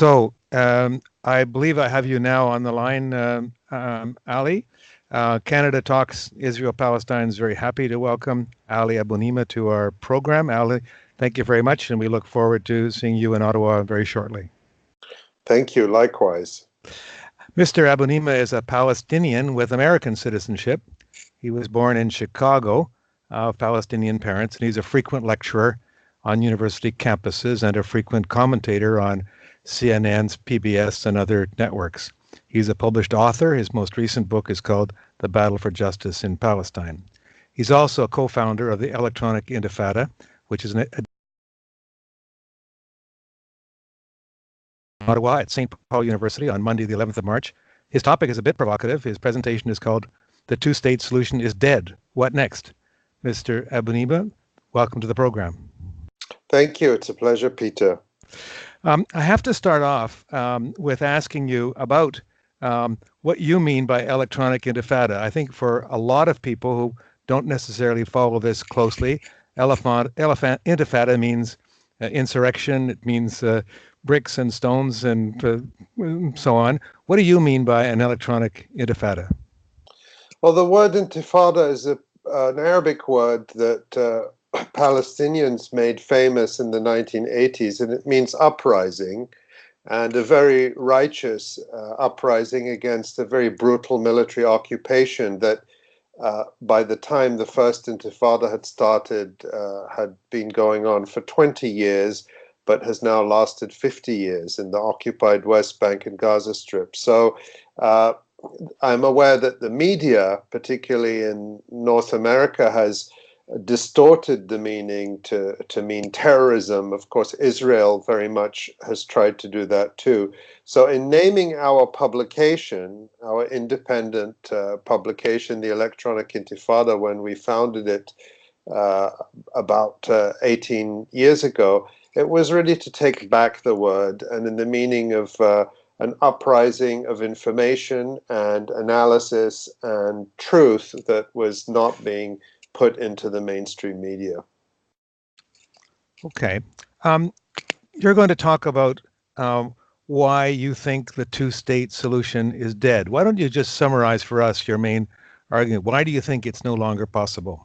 I believe I have you now on the line, Ali. Canada Talks Israel-Palestine is very happy to welcome Ali Abunimah to our program. Ali, thank you very much, and we look forward to seeing you in Ottawa very shortly. Thank you, likewise. Mr. Abunimah is a Palestinian with American citizenship. He was born in Chicago of Palestinian parents, and he's a frequent lecturer on university campuses and a frequent commentator on CNN's, PBS, and other networks. He's a published author. His most recent book is called The Battle for Justice in Palestine. He's also a co-founder of the Electronic Intifada, which is an Ottawa at St. Paul University on Monday, the 11th of March. His topic is a bit provocative. His presentation is called The Two-State Solution is Dead. What next? Mr. Abunimah, welcome to the program. Thank you. It's a pleasure, Peter. I have to start off with asking you about what you mean by electronic intifada. I think for a lot of people who don't necessarily follow this closely, intifada means insurrection. It means bricks and stones and so on. What do you mean by an electronic intifada? Well, the word intifada is an Arabic word that Palestinians made famous in the 1980s, and it means uprising, and a very righteous uprising against a very brutal military occupation that by the time the first intifada had started had been going on for 20 years, but has now lasted 50 years in the occupied West Bank and Gaza Strip. So I'm aware that the media, particularly in North America, has distorted the meaning to mean terrorism. Of course, Israel very much has tried to do that too. So in naming our publication, our independent publication, the Electronic Intifada, when we founded it about 18 years ago, it was really to take back the word, and in the meaning of an uprising of information and analysis and truth that was not being put into the mainstream media. Okay. You're going to talk about why you think the two-state solution is dead. Why don't you just summarize for us your main argument? Why do you think it's no longer possible?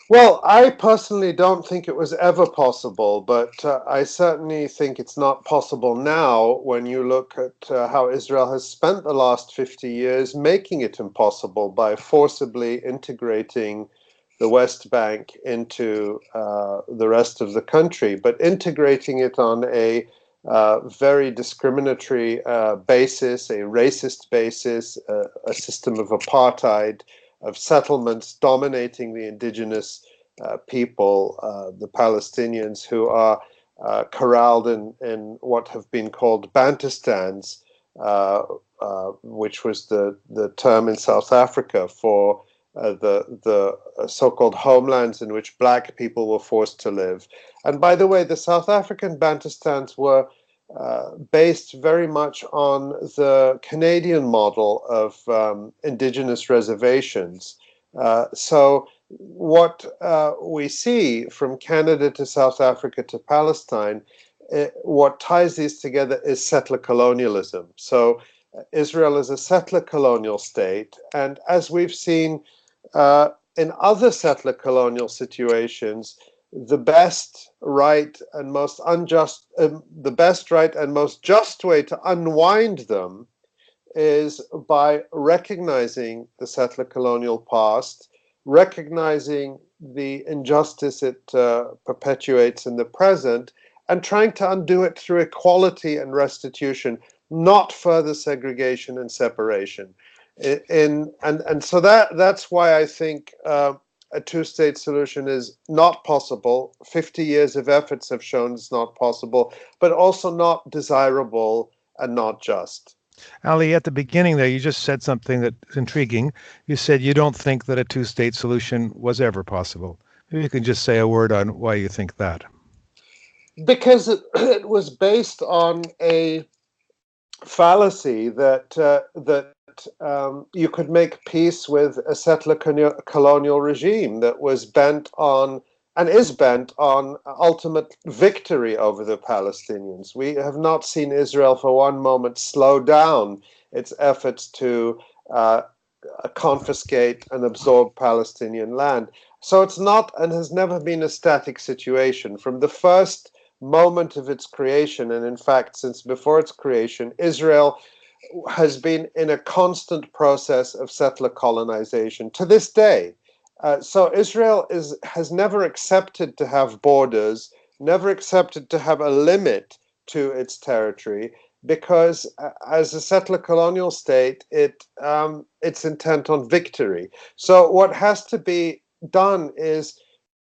Well, I personally don't think it was ever possible, but I certainly think it's not possible now when you look at how Israel has spent the last 50 years making it impossible by forcibly integrating the West Bank into the rest of the country, but integrating it on a very discriminatory basis, a racist basis, a system of apartheid, of settlements dominating the indigenous people, the Palestinians, who are corralled in what have been called Bantustans, which was the term in South Africa for the so-called homelands in which black people were forced to live. And by the way, the South African Bantustans were based very much on the Canadian model of indigenous reservations. So what we see from Canada to South Africa to Palestine, what ties these together is settler colonialism. So Israel is a settler colonial state, and as we've seen in other settler colonial situations, the best, right, and most just way to unwind them is by recognizing the settler colonial past, recognizing the injustice it perpetuates in the present, and trying to undo it through equality and restitution, not further segregation and separation. And so that's why I think a two-state solution is not possible. 50 years of efforts have shown it's not possible, but also not desirable and not just. Ali, at the beginning there, you just said something that's intriguing. You said you don't think that a two-state solution was ever possible. Maybe you can just say a word on why you think that. Because it was based on a fallacy that you could make peace with a settler colonial regime that was bent on and is bent on ultimate victory over the Palestinians. We have not seen Israel for one moment slow down its efforts to confiscate and absorb Palestinian land. So it's not and has never been a static situation. From the first moment of its creation, and in fact, since before its creation, Israel has been in a constant process of settler colonization to this day. So Israel has never accepted to have borders, never accepted to have a limit to its territory, because as a settler colonial state, it's intent on victory. So what has to be done is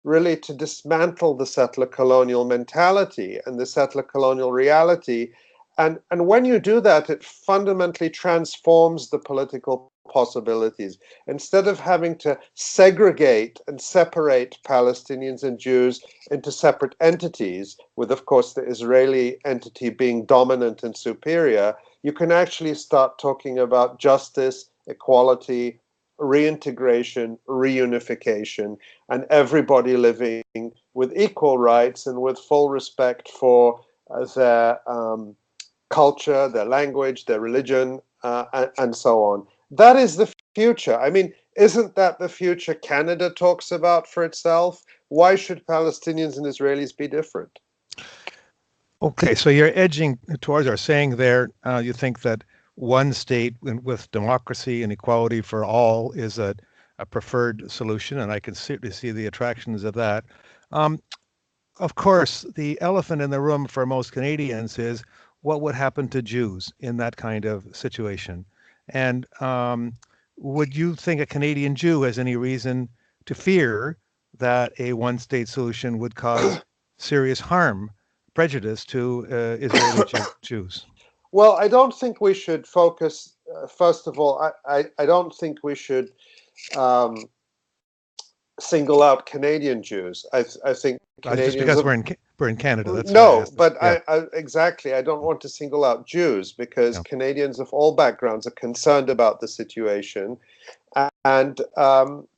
really to dismantle the settler colonial mentality and the settler colonial reality. And when you do that, it fundamentally transforms the political possibilities. Instead of having to segregate and separate Palestinians and Jews into separate entities, with, of course, the Israeli entity being dominant and superior, you can actually start talking about justice, equality, reintegration, reunification, and everybody living with equal rights and with full respect for their culture, their language, their religion, and so on. That is the future. I mean, isn't that the future Canada talks about for itself? Why should Palestinians and Israelis be different? Okay, so you're edging towards or saying there, you think that one state with democracy and equality for all is a preferred solution, and I can certainly see the attractions of that. Um, of course, the elephant in the room for most Canadians is what would happen to Jews in that kind of situation. And would you think a Canadian Jew has any reason to fear that a one-state solution would cause serious harm, prejudice to Israeli Jews? Well, I don't think we should focus, first of all, I don't think we should single out Canadian Jews. I think Just Canadians because we're in Canada, that's why I no, asked. but Yeah. exactly. I don't want to single out Jews because Yeah. Canadians of all backgrounds are concerned about the situation, and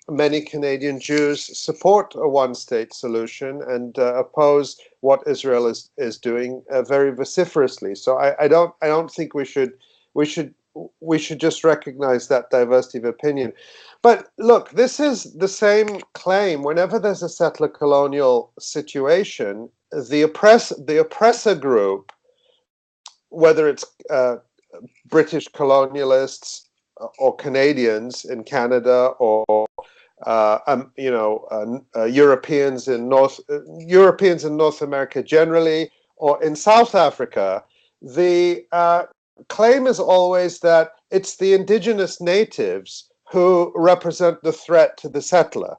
many Canadian Jews support a one-state solution and oppose what Israel is doing very vociferously. So I don't think we should just recognize that diversity of opinion. But look, this is the same claim whenever there's a settler colonial situation. The oppressor group, whether it's British colonialists or Canadians in Canada, or Europeans in North America generally, or in South Africa, the claim is always that it's the indigenous natives who represent the threat to the settler,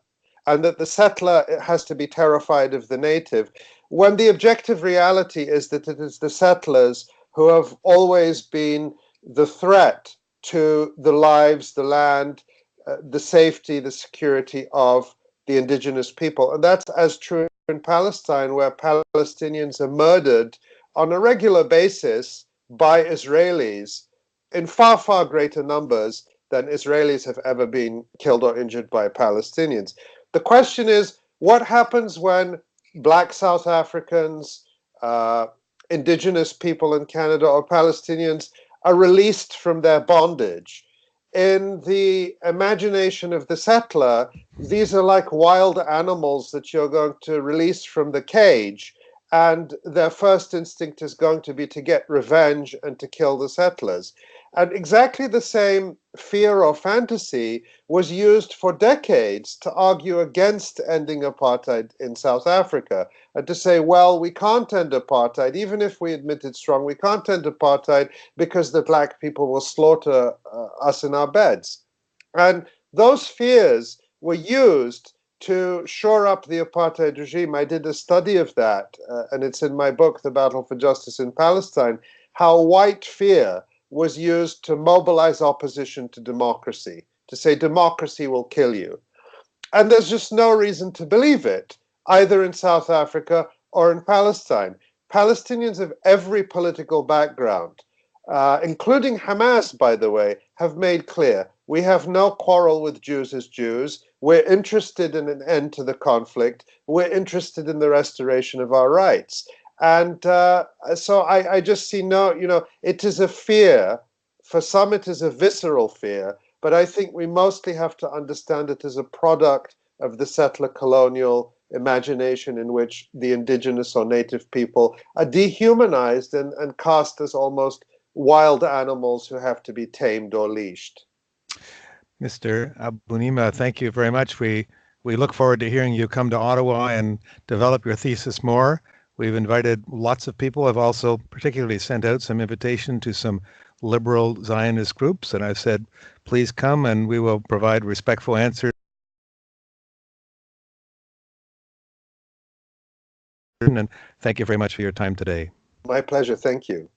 and that the settler has to be terrified of the native, when the objective reality is that it is the settlers who have always been the threat to the lives, the land, the safety, the security of the indigenous people. And that's as true in Palestine, where Palestinians are murdered on a regular basis by Israelis in far, far greater numbers than Israelis have ever been killed or injured by Palestinians. The question is, what happens when Black South Africans, indigenous people in Canada, or Palestinians are released from their bondage? In the imagination of the settler, these are like wild animals that you're going to release from the cage, and their first instinct is going to be to get revenge and to kill the settlers. And exactly the same fear or fantasy was used for decades to argue against ending apartheid in South Africa, and to say, well, we can't end apartheid, even if we admit it's wrong, we can't end apartheid because the black people will slaughter us in our beds. And those fears were used to shore up the apartheid regime. I did a study of that, and it's in my book, The Battle for Justice in Palestine, how white fear was used to mobilize opposition to democracy, to say democracy will kill you. And there's just no reason to believe it, either in South Africa or in Palestine. Palestinians of every political background including Hamas, by the way, have made clear we have no quarrel with Jews as Jews. We're interested in an end to the conflict. We're interested in the restoration of our rights. And so I just see no, it is a fear. For some, it is a visceral fear. But I think we mostly have to understand it as a product of the settler colonial imagination in which the indigenous or native people are dehumanized and cast as almost wild animals who have to be tamed or leashed. Mr. Abunimah, thank you very much. We look forward to hearing you come to Ottawa and develop your thesis more. We've invited lots of people. I've also particularly sent out some invitation to some liberal Zionist groups, and I've said, please come and we will provide respectful answers. And thank you very much for your time today. My pleasure. Thank you.